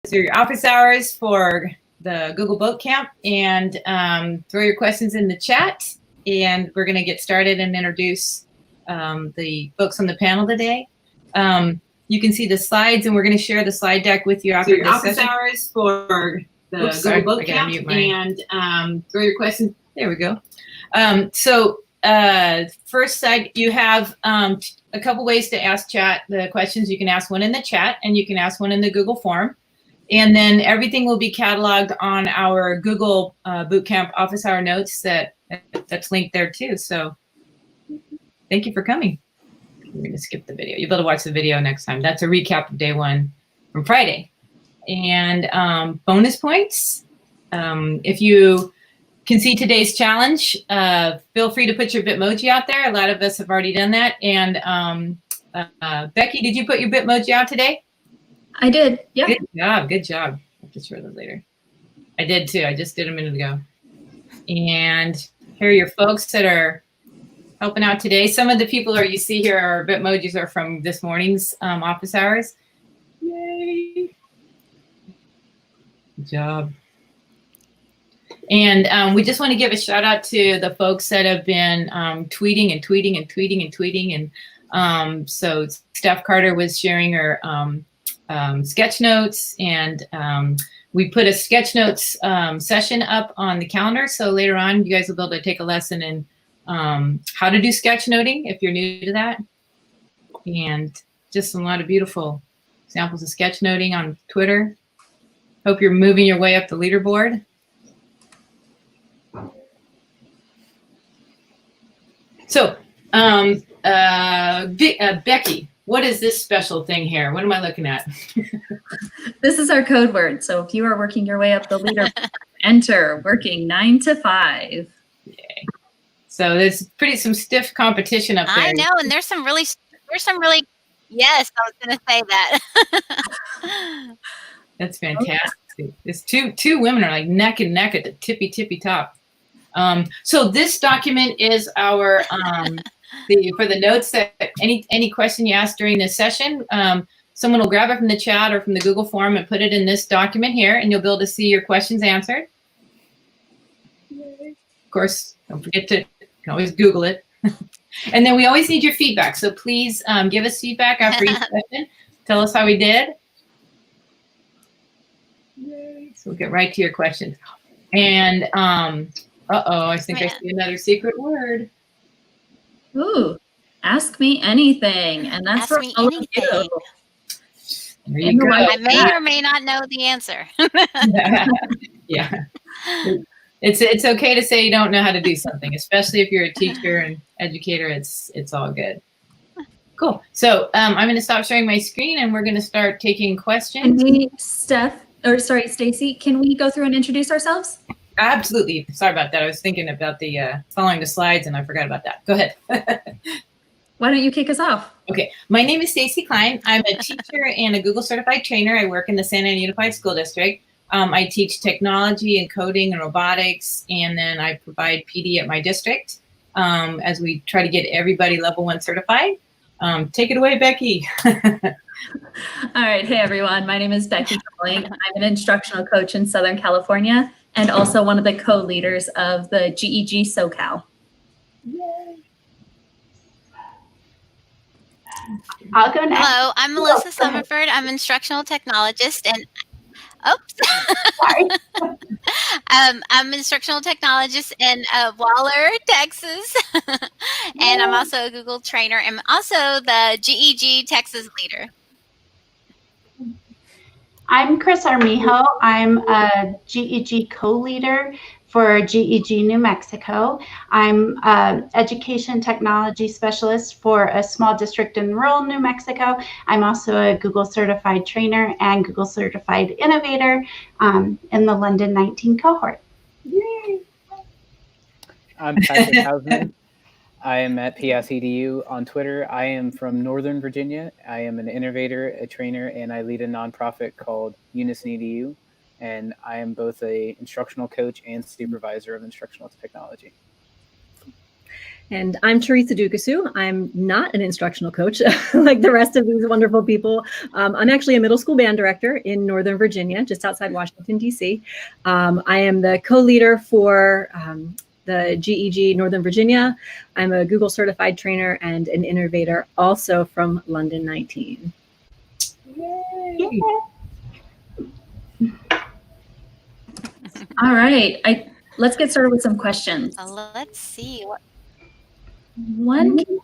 your office hours for the Google Bootcamp, and throw your questions in the chat. And we're going to get started and introduce the folks on the panel today. You can see the slides, and we're going to share the slide deck with you after your office session. hours for the Google Bootcamp, and throw your questions. There we go. First side, you have a couple ways to ask chat the questions. You can ask one in the chat, and you can ask one in the Google form. And then everything will be cataloged on our Google Bootcamp office hour notes that's linked there too. So thank you for coming. I'm going to skip the video. You'll be able to watch the video next time. That's a recap of day one from Friday. And bonus points. If you can see today's challenge, feel free to put your Bitmoji out there. A lot of us have already done that. And Becky, did you put your Bitmoji out today? I did. Yeah. Good job. Good job. I'll just share those later. I did too. I just did a minute ago. And here are your folks that are helping out today. Some of the people you see here are Bitmojis are from this morning's office hours. Yay. Good job. And we just want to give a shout out to the folks that have been tweeting and tweeting and tweeting and tweeting. And so Steph Carter was sharing her sketch notes, and we put a sketch notes session up on the calendar. So later on, you guys will be able to take a lesson in how to do sketch noting if you're new to that. And just a lot of beautiful examples of sketch noting on Twitter. Hope you're moving your way up the leaderboard. So, Becky, what is this special thing here? What am I looking at? This is our code word. So if you are working your way up the leaderboard, enter working 9 to 5. Yay. So there's some stiff competition up there. I know, and there's some really, yes, I was going to say that. That's fantastic. There's two women are like neck and neck at the tippy top. So this document is our for the notes that any question you ask during this session, someone will grab it from the chat or from the Google form and put it in this document here, and you'll be able to see your questions answered. Of course, don't forget to, you can always Google it. And then we always need your feedback. So please give us feedback after each session. Tell us how we did. So we'll get right to your questions. And I think I see another secret word. Ooh, ask me anything. And that's for all of you. There you go. I may or may not know the answer. Yeah. It's okay to say you don't know how to do something, especially if you're a teacher and educator. It's all good. Cool. So I'm going to stop sharing my screen, and we're going to start taking questions. Stacy, can we go through and introduce ourselves? Absolutely. Sorry about that. I was thinking about the following the slides, and I forgot about that. Go ahead. Why don't you kick us off? Okay. My name is Stacy Klein. I'm a teacher and a Google certified trainer. I work in the Santa Ana Unified School District. I teach technology and coding and robotics, and then I provide PD at my district as we try to get everybody level 1 certified. Take it away, Becky. All right. Hey, everyone. My name is Becky Colling. I'm an instructional coach in Southern California and also one of the co-leaders of the GEG SoCal. Yay. I'll go next. Hello, I'm Melissa Summerford. I'm an instructional technologist, and Sorry. I'm an instructional technologist in Waller, Texas, and I'm also a Google trainer. I'm also the GEG Texas leader. I'm Chris Armijo. I'm a GEG co-leader for GEG New Mexico. I'm an education technology specialist for a small district in rural New Mexico. I'm also a Google certified trainer and Google certified innovator in the London 19 cohort. Yay. I'm Patrick Hausman. I am at PSEDU on Twitter. I am from Northern Virginia. I am an innovator, a trainer, and I lead a nonprofit called Unison EDU. And I am both an instructional coach and supervisor of instructional technology. And I'm Teresa Dukasu. I'm not an instructional coach like the rest of these wonderful people. I'm actually a middle school band director in Northern Virginia, just outside Washington, D.C. I am the co-leader for the GEG Northern Virginia. I'm a Google certified trainer and an innovator, also from London 19. Yay. All right, let's get started with some questions. Let's see. One came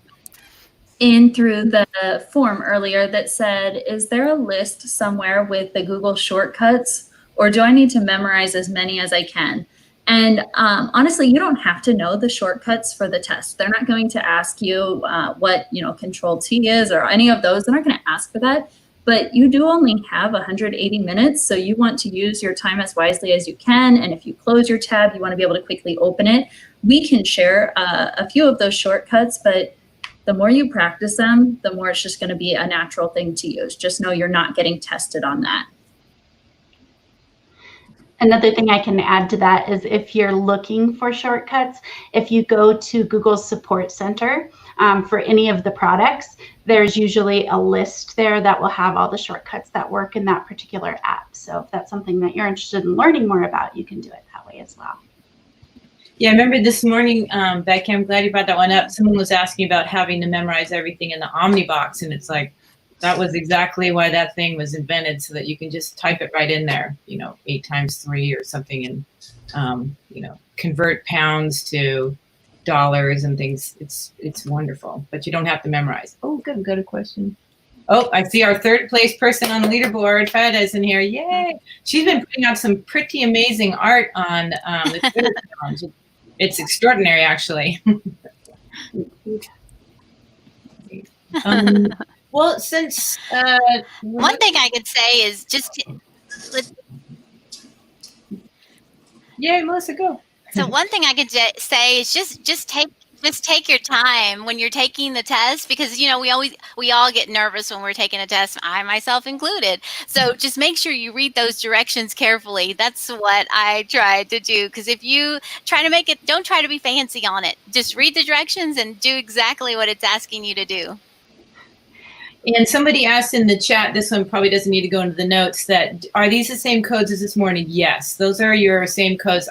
in through the form earlier that said, is there a list somewhere with the Google shortcuts, or do I need to memorize as many as I can? And honestly, you don't have to know the shortcuts for the test. They're not going to ask you what Control T is or any of those. They're not going to ask for that. But you do only have 180 minutes, so you want to use your time as wisely as you can. And if you close your tab, you want to be able to quickly open it. We can share a few of those shortcuts, but the more you practice them, the more it's just going to be a natural thing to use. Just know you're not getting tested on that. Another thing I can add to that is if you're looking for shortcuts, if you go to Google's Support Center for any of the products, there's usually a list there that will have all the shortcuts that work in that particular app. So if that's something that you're interested in learning more about, you can do it that way as well. Yeah, I remember this morning, Becky, I'm glad you brought that one up. Someone was asking about having to memorize everything in the Omnibox, and it's like, that was exactly why that thing was invented, so that you can just type it right in there, 8 times 3 or something, and convert pounds to dollars and things. It's wonderful, but you don't have to memorize. Oh, good, got a question. Oh, I see our 3rd place person on the leaderboard, Fed, is in here. Yay! She's been putting out some pretty amazing art on the Twitter challenge. It's extraordinary, actually. Well, since one thing I could say is just yeah, Melissa, go. So one thing I could say is just take your time when you're taking the test, because we all get nervous when we're taking a test, I myself included. So just make sure you read those directions carefully. That's what I tried to do, because if you try to make it, don't try to be fancy on it. Just read the directions and do exactly what it's asking you to do. And somebody asked in the chat, this one probably doesn't need to go into the notes, that are these the same codes as this morning? Yes, those are your same codes.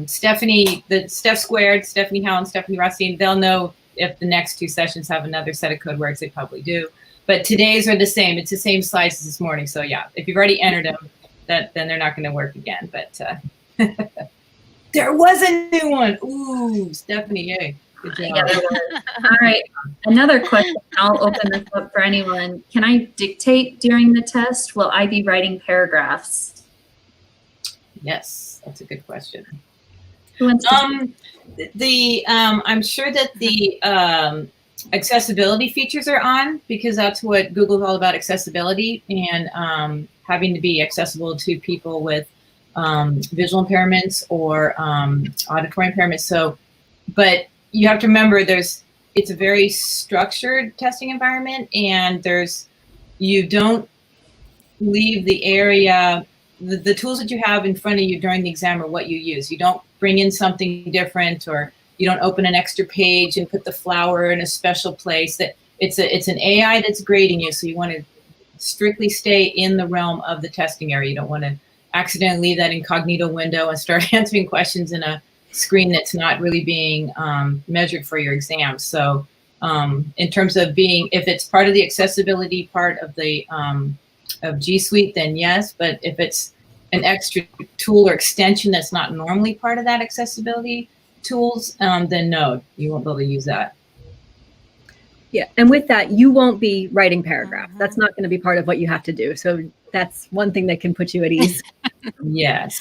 Stephanie, the Steph Squared, Stephanie Howell and Stephanie Rothstein, they'll know if the next 2 sessions have another set of code words. They probably do. But today's are the same. It's the same slides as this morning. So yeah, if you've already entered them, then they're not going to work again. But there was a new one. Ooh, Stephanie, yay. Good job. Yeah, all right, another question. I'll open this up for anyone. Can I dictate during the test? Will I be writing paragraphs? Yes, that's a good question. Who wants to I'm sure that the accessibility features are on, because that's what Google's all about, accessibility, and having to be accessible to people with visual impairments or auditory impairments. So, but you have to remember it's a very structured testing environment, and you don't leave the area, the tools that you have in front of you during the exam are what you use. You don't bring in something different, or you don't open an extra page and put the flower in a special place. That it's an AI that's grading you, so you want to strictly stay in the realm of the testing area. You don't want to accidentally leave that incognito window and start answering questions in a screen that's not really being measured for your exam. So in terms of if it's part of the accessibility part of the of G Suite, then yes. But if it's an extra tool or extension that's not normally part of that accessibility tools, then no, you won't be able to use that. Yeah, and with that, you won't be writing paragraphs. That's not going to be part of what you have to do. So that's one thing that can put you at ease. Yes.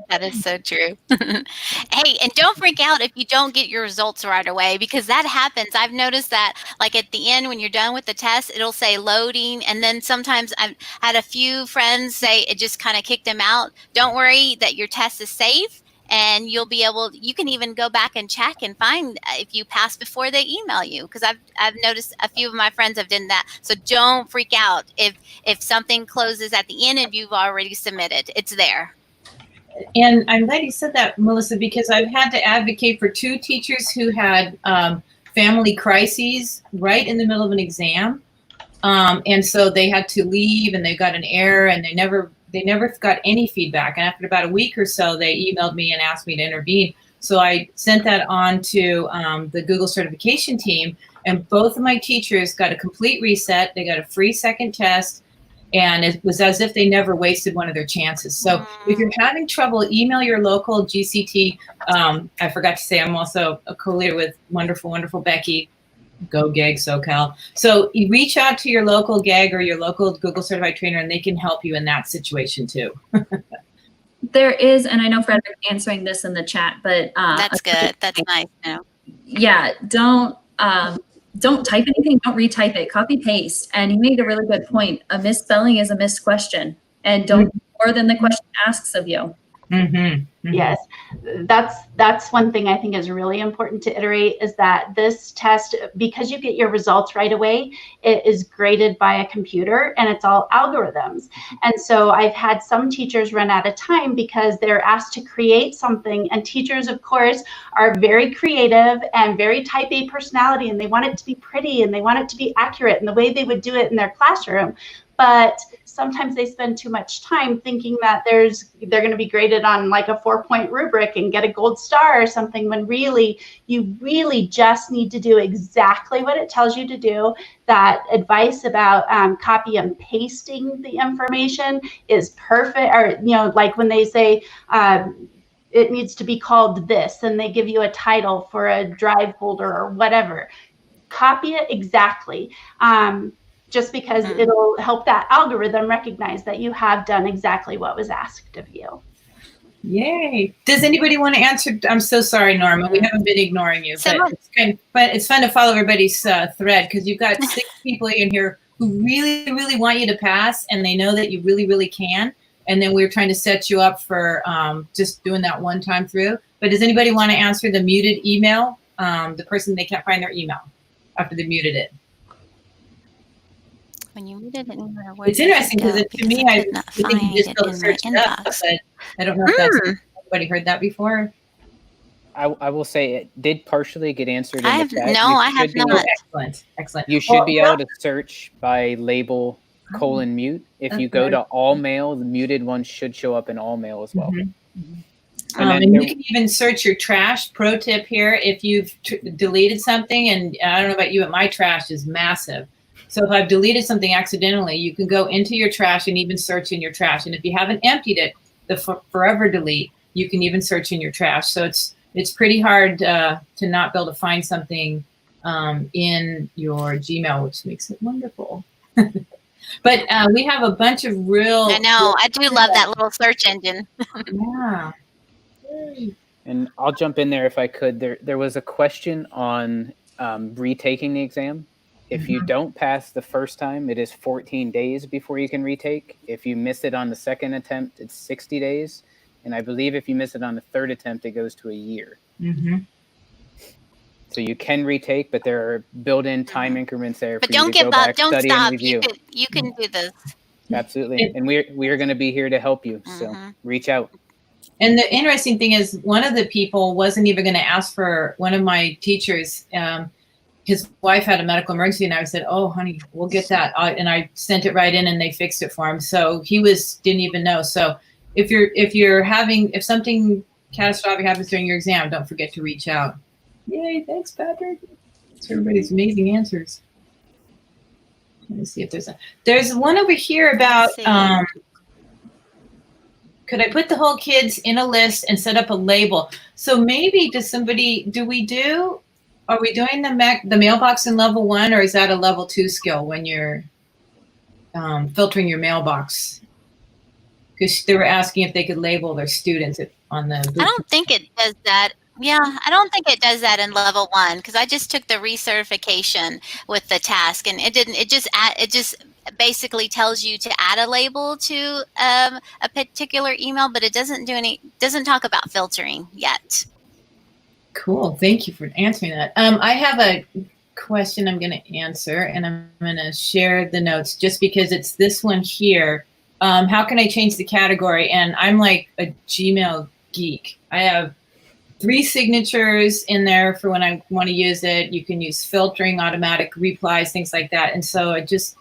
That is so true. Hey, and don't freak out if you don't get your results right away, because that happens. I've noticed that, like at the end when you're done with the test, it'll say loading, and then sometimes I've had a few friends say it just kind of kicked them out. Don't worry, that your test is safe, and you can even go back and check and find if you pass before they email you, because I've noticed a few of my friends have done that. So don't freak out if something closes at the end and you've already submitted. It's there. And I'm glad you said that, Melissa, because I've had to advocate for 2 teachers who had family crises right in the middle of an exam. And so they had to leave and they got an error and they never got any feedback. And after about a week or so, they emailed me and asked me to intervene. So I sent that on to the Google certification team, and both of my teachers got a complete reset. They got a free second test, and it was as if they never wasted one of their chances. So if you're having trouble, email your local GCT. I forgot to say, I'm also a co-leader with wonderful, wonderful Becky. Go GAG SoCal. So you reach out to your local GAG or your local Google certified trainer, and they can help you in that situation too. There is, and I know Frederick's answering this in the chat, but That's good. That's nice. Yeah, don't type anything, don't retype it, copy paste. And you made a really good point. A misspelling is a missed question, and don't do more than the question asks of you. Yes, that's one thing I think is really important to iterate, is that this test, because you get your results right away, it is graded by a computer and it's all algorithms. And so I've had some teachers run out of time because they're asked to create something, and teachers, of course, are very creative and very type A personality, and they want it to be pretty and they want it to be accurate in the way they would do it in their classroom. But sometimes they spend too much time thinking that they're going to be graded on like a 4-point rubric and get a gold star or something, when really you really just need to do exactly what it tells you to do. That advice about copy and pasting the information is perfect. Or, like when they say it needs to be called this, and they give you a title for a drive folder or whatever, copy it exactly. Just because it'll help that algorithm recognize that you have done exactly what was asked of you. Yay. Does anybody want to answer? I'm so sorry, Norma. We haven't been ignoring you, but it's fun to follow everybody's thread, because you've got 6 people in here who really, really want you to pass, and they know that you really, really can. And then we're trying to set you up for just doing that one time through. But does anybody want to answer the muted email? The person, they can't find their email after they muted it. When you muted it, it's interesting because to me, I think you just don't search it up, but I don't know if that's anybody heard that before. I will say it did partially get answered in the chat. No, I have not. Excellent. You should be able to search by label :mute. If you go to all mail, the muted one should show up in all mail as well. And you can even search your trash. Pro tip here: if you've deleted something, and I don't know about you, but my trash is massive. So if I've deleted something accidentally, you can go into your trash and even search in your trash. And if you haven't emptied it, the forever delete, you can even search in your trash. So it's pretty hard to not be able to find something in your Gmail, which makes it wonderful. But we have a bunch of real... I know. I do love that little search engine. Yeah. And I'll jump in there if I could. There was a question on retaking the exam. If you don't pass the first time, it is 14 days before you can retake. If you miss it on the second attempt, it's 60 days. And I believe if you miss it on the third attempt, it goes to a year. So you can retake, but there are built-in time increments there. But don't give up. Don't stop. You can do this. Absolutely. And we are going to be here to help you. So reach out. And the interesting thing is, one of the people wasn't even going to ask for one of my teachers. His wife had a medical emergency, and I said, "Oh, honey, we'll get that." And I sent it right in, and they fixed it for him. So he didn't even know. So if something catastrophic happens during your exam, don't forget to reach out. Yay! Thanks, Patrick. That's everybody's amazing answers. Let me see if there's one over here about. Could I put the whole kids in a list and set up a label? So maybe are we doing the mailbox in level 1, or is that a level 2 skill when you're filtering your mailbox? Because they were asking if they could label their students on the. I don't think it does that. Yeah, I don't think it does that in level 1, because I just took the recertification with the task, and it didn't. It just basically tells you to add a label to a particular email, but it doesn't talk about filtering yet. Cool. Thank you for answering that. I have a question I'm going to answer, and I'm going to share the notes just because it's this one here. how can I change the category? And I'm like a Gmail geek. I have 3 signatures in there for when I want to use it. You can use filtering, automatic replies, things like that. And so it's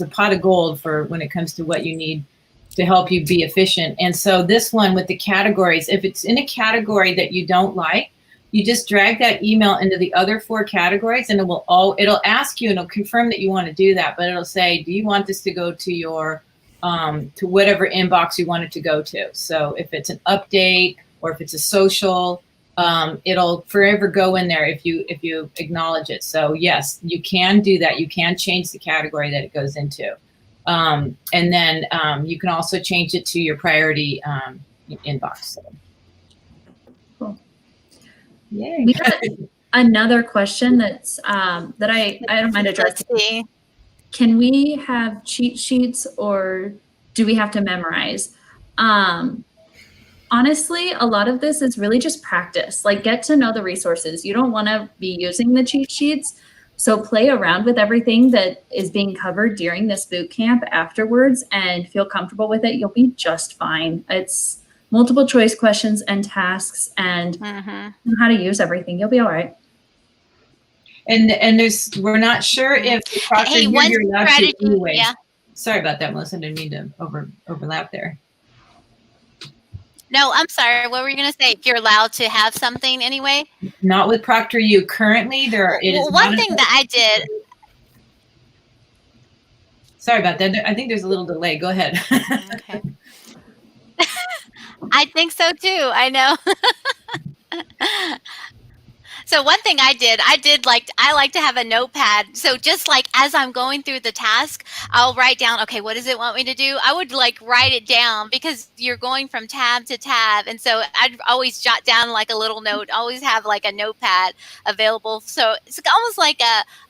a pot of gold for when it comes to what you need to help you be efficient. And so this one with the categories, if it's in a category that you don't like, you just drag that email into the other 4 categories, and it'll ask you and it'll confirm that you want to do that. But it'll say, do you want this to go to your to whatever inbox you want it to go to? So if it's an update or if it's a social, it'll forever go in there if you acknowledge it. So yes, you can do that. You can change the category that it goes into. And then you can also change it to your priority inbox. So. Cool. Yay. We got another question that's that I don't mind addressing. Can we have cheat sheets or do we have to memorize? Honestly, a lot of this is really just practice. Like, get to know the resources. You don't want to be using the cheat sheets. So play around with everything that is being covered during this boot camp afterwards and feel comfortable with it. You'll be just fine. It's multiple choice questions and tasks and how to use everything.'ll be all right. And we're not sure if the proctor you're allowed to anyway. Yeah. Sorry about that, Melissa. I didn't mean to overlap there. No, I'm sorry. What were you going to say? If you're allowed to have something anyway? Not with ProctorU. Currently, one thing that I did. Sorry about that. I think there's a little delay. Go ahead. Okay. I think so too. I know. So one thing I like to have a notepad. So just like as I'm going through the task, I'll write down, okay, what does it want me to do? I would like write it down because you're going from tab to tab. And so I'd always jot down like a little note, always have like a notepad available. So it's almost like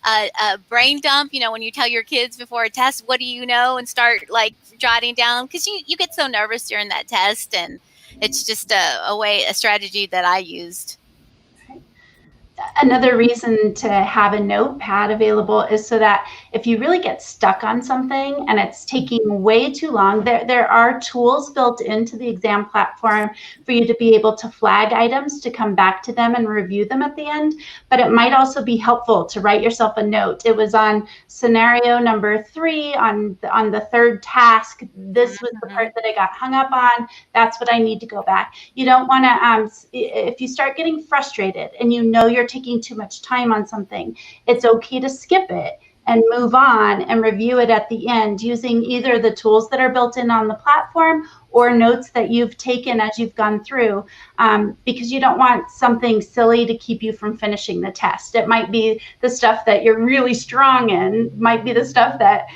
a brain dump, you know, when you tell your kids before a test, what do you know? And start like jotting down because you get so nervous during that test. And it's just a strategy that I used. Another reason to have a notepad available is so that if you really get stuck on something and it's taking way too long, there are tools built into the exam platform for you to be able to flag items, to come back to them and review them at the end. But it might also be helpful to write yourself a note. It was on scenario number 3 on the 3rd task. This was the part that I got hung up on. That's what I need to go back. You don't want to, if you start getting frustrated and you know you're taking too much time on something, it's okay to skip it and move on and review it at the end using either the tools that are built in on the platform or notes that you've taken as you've gone through, because you don't want something silly to keep you from finishing the test. It might be the stuff that you're really strong in, might be the stuff that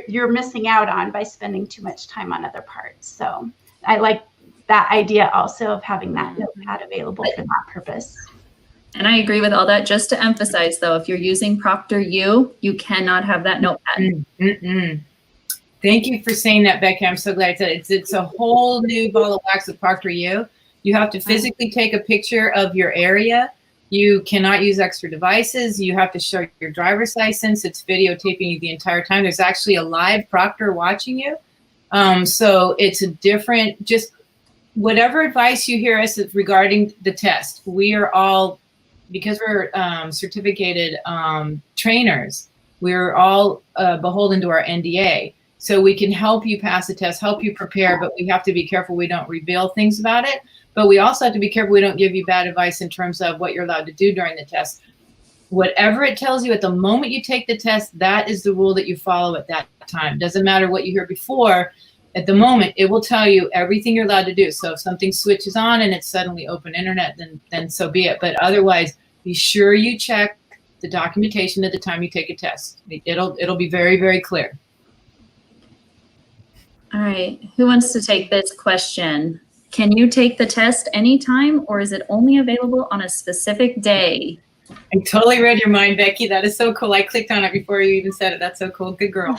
you're missing out on by spending too much time on other parts. So I like that idea also of having that notepad available for that purpose. And I agree with all that. Just to emphasize, though, if you're using ProctorU, you cannot have that notepad. Thank you for saying that, Becky. I'm so glad it's a whole new ball of wax with ProctorU. You have to physically take a picture of your area. You cannot use extra devices. You have to show your driver's license. It's videotaping you the entire time. There's actually a live proctor watching you. So it's a different, just whatever advice you hear us regarding the test, we are all, because we're certificated trainers, we're all beholden to our NDA. So we can help you pass the test, help you prepare, but we have to be careful we don't reveal things about it. But we also have to be careful we don't give you bad advice in terms of what you're allowed to do during the test. Whatever it tells you at the moment you take the test, that is the rule that you follow at that time. Doesn't matter what you hear before. At the moment, it will tell you everything you're allowed to do. So if something switches on and it's suddenly open internet, then so be it. But otherwise, be sure you check the documentation at the time you take a test. It'll be very, very clear. All right. Who wants to take this question? Can you take the test anytime, or is it only available on a specific day? I totally read your mind, Becky. That is so cool. I clicked on it before you even said it. That's so cool. Good girl.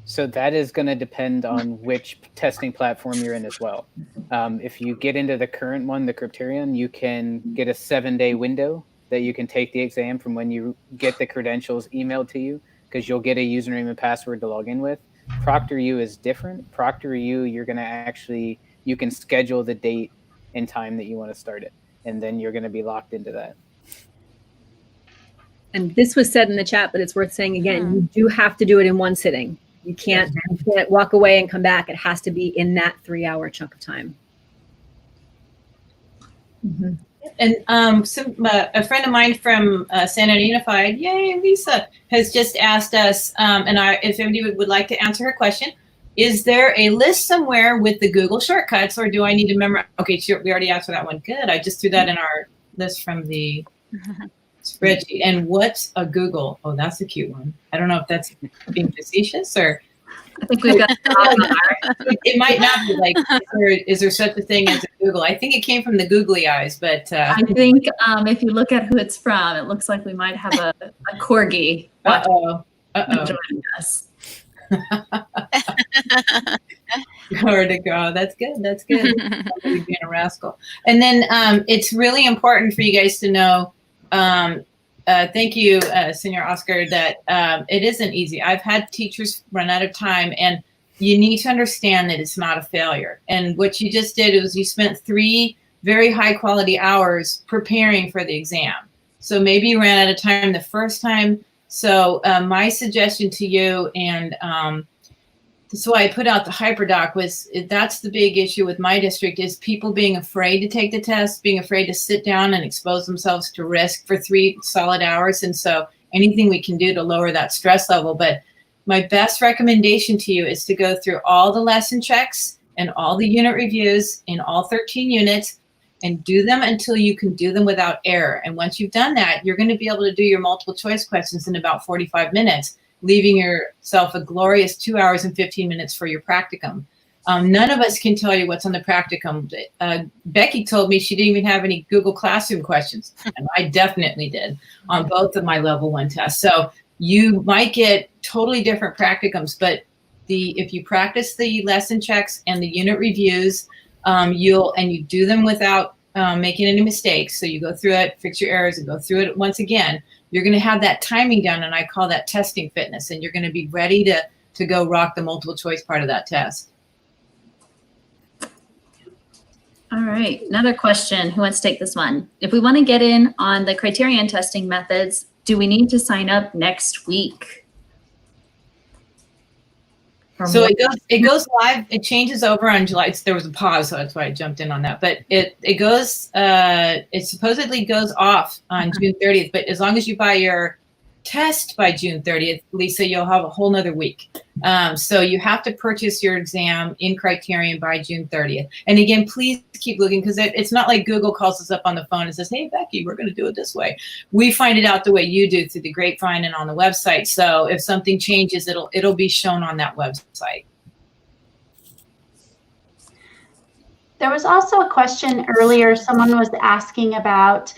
So that is going to depend on which testing platform you're in as well. If you get into the current one, the Criterion, you can get a 7-day window that you can take the exam from when you get the credentials emailed to you. because you'll get a username and password to log in with. ProctorU is different. ProctorU, you can schedule the date and time that you want to start it, and then you're going to be locked into that. And this was said in the chat, but it's worth saying again, you do have to do it in one sitting. You can't walk away and come back. It has to be in that 3-hour chunk of time. Mm-hmm. And a friend of mine from San Antonio Unified, yay, Lisa, has just asked us, if anybody would like to answer her question, is there a list somewhere with the Google shortcuts, or do I need to memorize? Okay, sure, we already answered that one. Good, I just threw that in our list from the spreadsheet. And what's a Google? Oh, that's a cute one. I don't know if that's being facetious or. I think we've got it might not be like, is there such a thing as a Google? I think it came from the googly eyes, but I think if you look at who it's from, it looks like we might have a corgi joining us. Glory to God. That's good. That's good. Being a rascal. And then it's really important for you guys to know, thank you, Senior Oscar, that it isn't easy. I've had teachers run out of time, and you need to understand that it's not a failure. And what you just did was you spent 3 very high quality hours preparing for the exam. So maybe you ran out of time the first time. So my suggestion to you, and that's why I put out the HyperDoc, was that's the big issue with my district, is people being afraid to take the test, being afraid to sit down and expose themselves to risk for 3 solid hours. And so anything we can do to lower that stress level. But my best recommendation to you is to go through all the lesson checks and all the unit reviews in all 13 units and do them until you can do them without error. And once you've done that, you're going to be able to do your multiple choice questions in about 45 minutes. Leaving yourself a glorious 2 hours and 15 minutes for your practicum. None of us can tell you what's on the practicum. Becky told me she didn't even have any Google Classroom questions, and I definitely did on both of my level 1 tests. So you might get totally different practicums, but if you practice the lesson checks and the unit reviews, you do them without making any mistakes. So you go through it, fix your errors, and go through it once again. You're going to have that timing down, and I call that testing fitness, and you're going to be ready to go rock the multiple choice part of that test. All right, another question. Who wants to take this one? If we want to get in on the criterion testing methods, do we need to sign up next week? So it goes live. It changes over on July. There was a pause, so that's why I jumped in on that. But it goes. It supposedly goes off on June 30th. But as long as you buy your test by June 30th, Lisa, you'll have a whole nother week. So you have to purchase your exam in Criterion by June 30th. And again, please keep looking, because it's not like Google calls us up on the phone and says, hey, Becky, we're going to do it this way. We find it out the way you do, through the grapevine and on the website. So if something changes, it'll be shown on that website. There was also a question earlier. Someone was asking about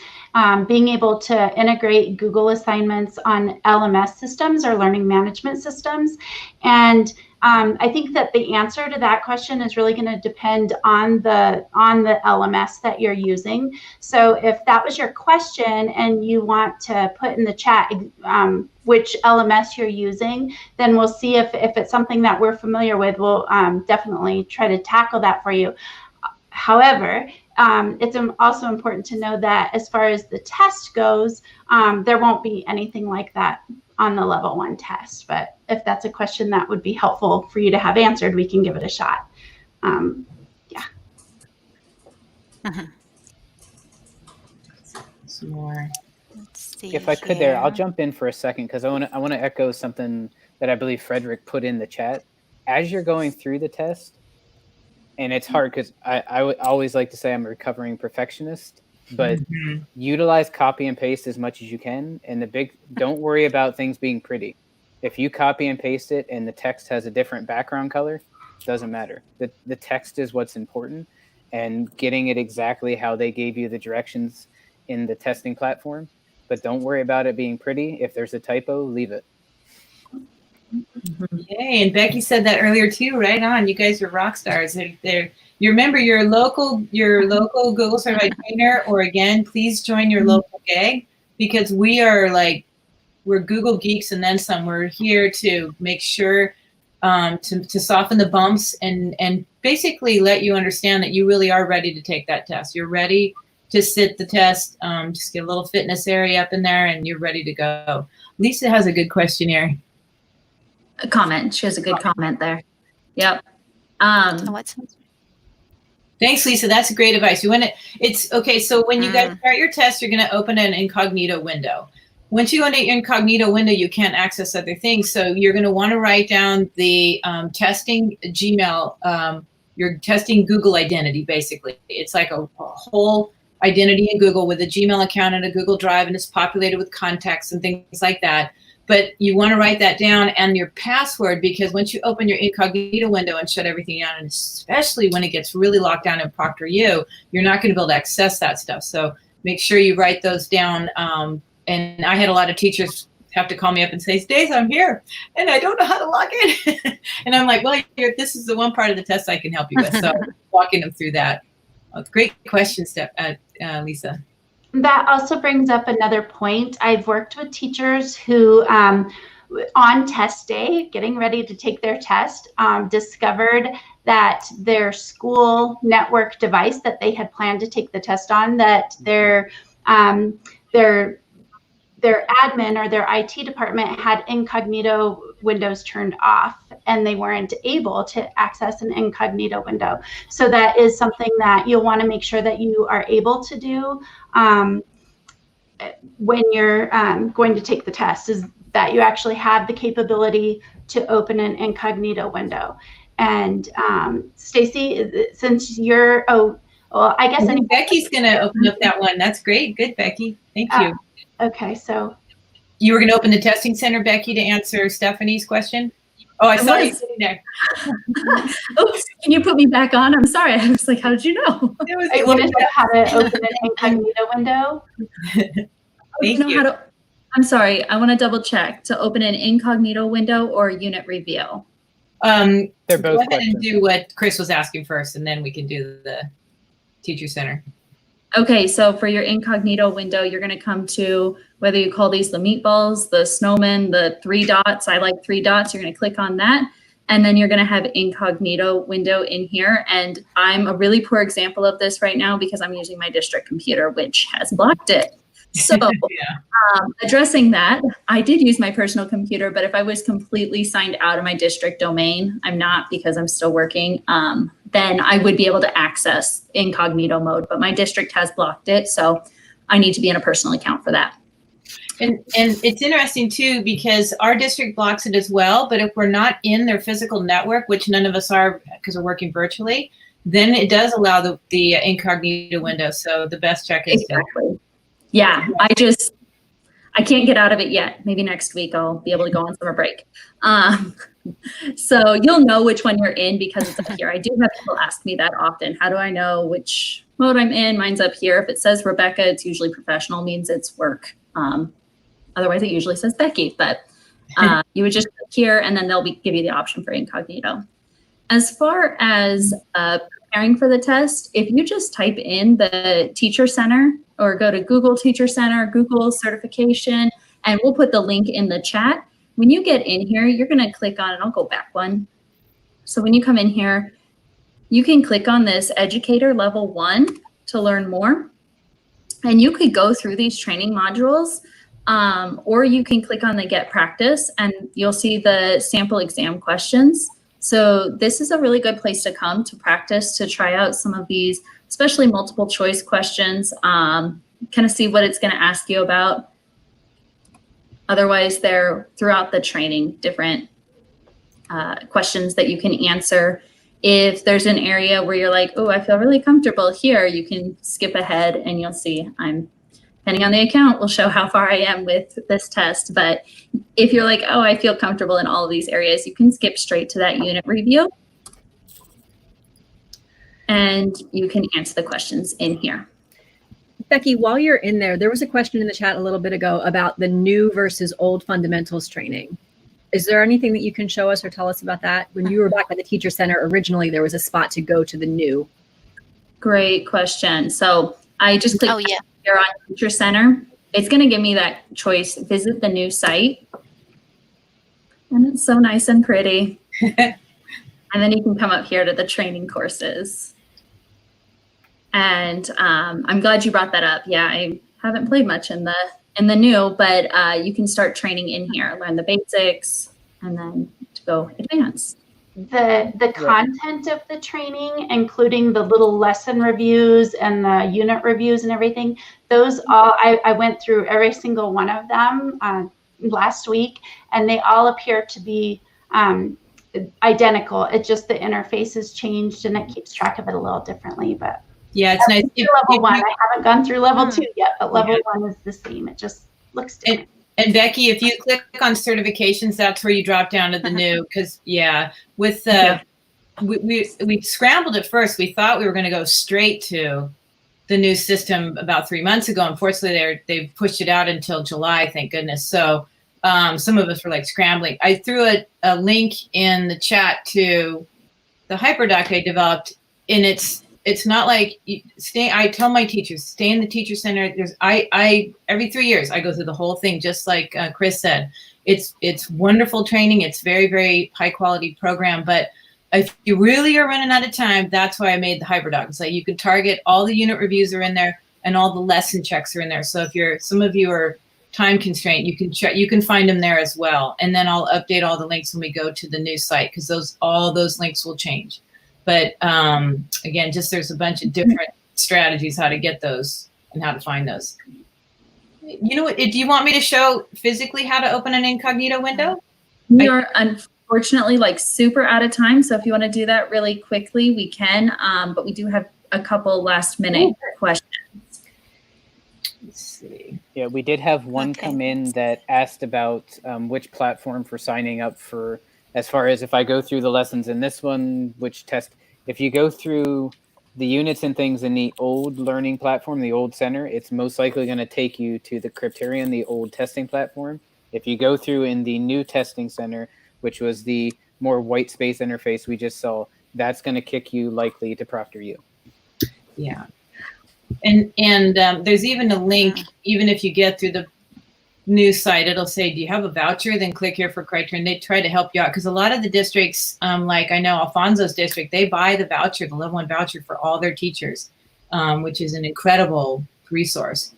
being able to integrate Google assignments on LMS systems or learning management systems. And I think that the answer to that question is really going to depend on the LMS that you're using. So if that was your question and you want to put in the chat which LMS you're using, then we'll see if it's something that we're familiar with. We'll definitely try to tackle that for you. However, it's also important to know that as far as the test goes, there won't be anything like that on the level 1 test. But if that's a question that would be helpful for you to have answered, we can give it a shot. Yeah. Some more. Let's see. If I could there, I'll jump in for a second, because I want to echo something that I believe Frederick put in the chat. As you're going through the test, and it's hard because I would always like to say I'm a recovering perfectionist, but utilize copy and paste as much as you can. And don't worry about things being pretty. If you copy and paste it and the text has a different background color, doesn't matter. The text is what's important, and getting it exactly how they gave you the directions in the testing platform. But don't worry about it being pretty. If there's a typo, leave it. Yay, and Becky said that earlier too. Right on. You guys are rock stars. You remember your local Google certified trainer, or again, please join your local GAG, because we are like we're Google geeks and then some. We're here to make sure to soften the bumps and basically let you understand that you really are ready to take that test. You're ready to sit the test, just get a little fitness area up in there and you're ready to go. Lisa has a good question here. A comment. She has a good comment there. Yep. Thanks, Lisa. That's great advice. It's okay. So when you guys start your test, you're going to open an incognito window. Once you go into your incognito window, you can't access other things. So you're going to want to write down the testing Gmail, your testing Google identity, basically. It's like a whole identity in Google with a Gmail account and a Google Drive, and it's populated with contacts and things like that. But you want to write that down and your password, because once you open your incognito window and shut everything down, and especially when it gets really locked down in ProctorU, you're not going to be able to access that stuff. So make sure you write those down. And I had a lot of teachers have to call me up and say, Stace, I'm here and I don't know how to log in. And I'm like, well, this is the one part of the test I can help you with. So walking them through that. Great question, Lisa. That also brings up another point. I've worked with teachers who, on test day, getting ready to take their test, discovered that their school network device that they had planned to take the test on, that their admin or their IT department had incognito windows turned off, and they weren't able to access an incognito window. So that is something that you'll want to make sure that you are able to do when you're going to take the test, is that you actually have the capability to open an incognito window. And Stacy, since you're, I guess Becky's going to open up that one. That's great. Good, Becky. Thank you. Okay, so you were going to open the testing center, Becky, to answer Stephanie's question. Oh, I saw you sitting there. Oops, can you put me back on? I'm sorry. I was like, how did you know? I want to know how to open an incognito window. Thank you. I'm sorry. I want to double check to open an incognito window or unit review. They're both go ahead questions. And do what Chris was asking first, and then we can do the teacher center. Okay, so for your incognito window, you're going to come to, whether you call these the meatballs, the snowman, the 3 dots. I like 3 dots. You're going to click on that. And then you're going to have incognito window in here. And I'm a really poor example of this right now because I'm using my district computer, which has blocked it. So addressing that, I did use my personal computer, but if I was completely signed out of my district domain, I'm not because I'm still working, then I would be able to access incognito mode, but my district has blocked it. So I need to be in a personal account for that. And it's interesting too, because our district blocks it as well. But if we're not in their physical network, which none of us are because we're working virtually, then it does allow the incognito window. So the best check is exactly. Yeah, I can't get out of it yet. Maybe next week I'll be able to go on summer break. So you'll know which one you're in because it's up here. I do have people ask me that often. How do I know which mode I'm in? Mine's up here. If it says Rebecca, it's usually professional, means it's work. Otherwise, it usually says Becky. But you would just click here, and then they'll give you the option for incognito. As far as preparing for the test, if you just type in the Teacher Center or go to Google Teacher Center, Google certification, and we'll put the link in the chat. When you get in here, you're going to click on, and I'll go back one. So when you come in here, you can click on this Educator Level 1 to learn more. And you could go through these training modules, or you can click on the Get Practice, and you'll see the sample exam questions. So this is a really good place to come to practice, to try out some of these, especially multiple choice questions, kind of see what it's going to ask you about. Otherwise, they're throughout the training, different questions that you can answer. If there's an area where you're like, oh, I feel really comfortable here, you can skip ahead and you'll see depending on the account, will show how far I am with this test. But if you're like, oh, I feel comfortable in all of these areas, you can skip straight to that unit review. And you can answer the questions in here. Becky, while you're in there was a question in the chat a little bit ago about the new versus old fundamentals training. Is there anything that you can show us or tell us about that? When you were back at the Teacher Center originally, there was a spot to go to the new. Great question. So I just clicked here on Teacher Center. it's going to give me that choice, visit the new site. And it's so nice and pretty. And then you can come up here to the training courses. And I'm glad you brought that up. Yeah, I haven't played much in the new, but you can start training in here, learn the basics, and then to go advanced. The content of the training, including the little lesson reviews and the unit reviews and everything, those all, I went through every single one of them last week, and they all appear to be identical. It just, the interface has changed and it keeps track of it a little differently, but yeah, it's nice. Level 1, I haven't gone through level 2 yet, but level 1 is the same. It just looks different. And Becky, if you click on certifications, that's where you drop down to the new, because with the we scrambled at first. We thought we were going to go straight to the new system about 3 months ago. Unfortunately, they've pushed it out until July, thank goodness. So some of us were like scrambling. I threw a link in the chat to the HyperDoc I developed, and it's not like I tell my teachers, stay in the teacher center. I every 3 years I go through the whole thing, just like Chris said. It's wonderful training. It's very, very high quality program. But if you really are running out of time, that's why I made the HyperDoc. It's like you can target, all the unit reviews are in there and all the lesson checks are in there. So if some of you are time constrained, you can find them there as well. And then I'll update all the links when we go to the new site, because all those links will change. But again, just there's a bunch of different strategies how to get those and how to find those. You know what? Do you want me to show physically how to open an incognito window? We are unfortunately like super out of time. So if you want to do that really quickly, we can. But we do have a couple last minute questions. Let's see. Yeah, we did have one come in that asked about which platform for signing up for, as far as if I go through the lessons in this one, which test, if you go through the units and things in the old learning platform, the old center, it's most likely going to take you to the Criterion, the old testing platform. If you go through in the new testing center, which was the more white space interface we just saw, that's going to kick you likely to ProctorU. Yeah. And there's even a link, even if you get through the new site, it'll say, do you have a voucher? Then click here for Criterion. They try to help you out, because a lot of the districts, like I know Alfonso's district, they buy the voucher, the level 1 voucher for all their teachers, which is an incredible resource.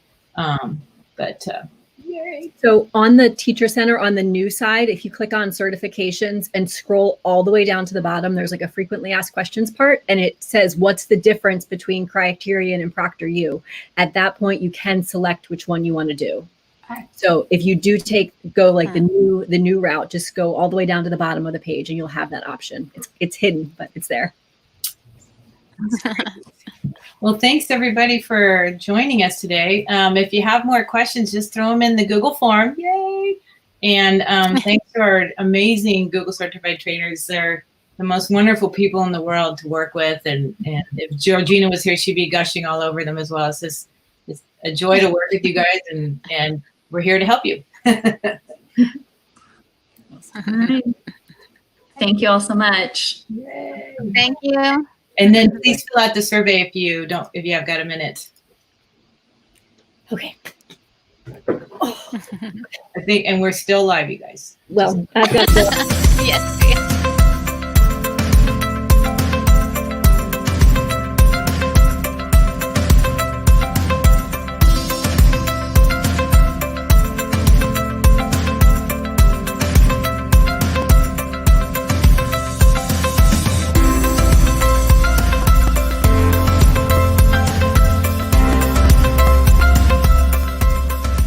Yay. So on the Teacher Center, on the new side, if you click on certifications and scroll all the way down to the bottom, there's like a frequently asked questions part, and it says, what's the difference between Criterion and ProctorU? At that point, you can select which one you want to do. So if you do go like the new route, just go all the way down to the bottom of the page and you'll have that option. It's hidden, but it's there. Well, thanks everybody for joining us today. If you have more questions, just throw them in the Google form. Yay! And thanks to our amazing Google certified trainers. They're the most wonderful people in the world to work with. And if Georgina was here, she'd be gushing all over them as well. It's a joy to work with you guys, and we're here to help you. All right. Thank you all so much. Yay. Thank you. And then please fill out the survey if you have got a minute. Okay. I think, and we're still live, you guys. Well, I've got the Yes.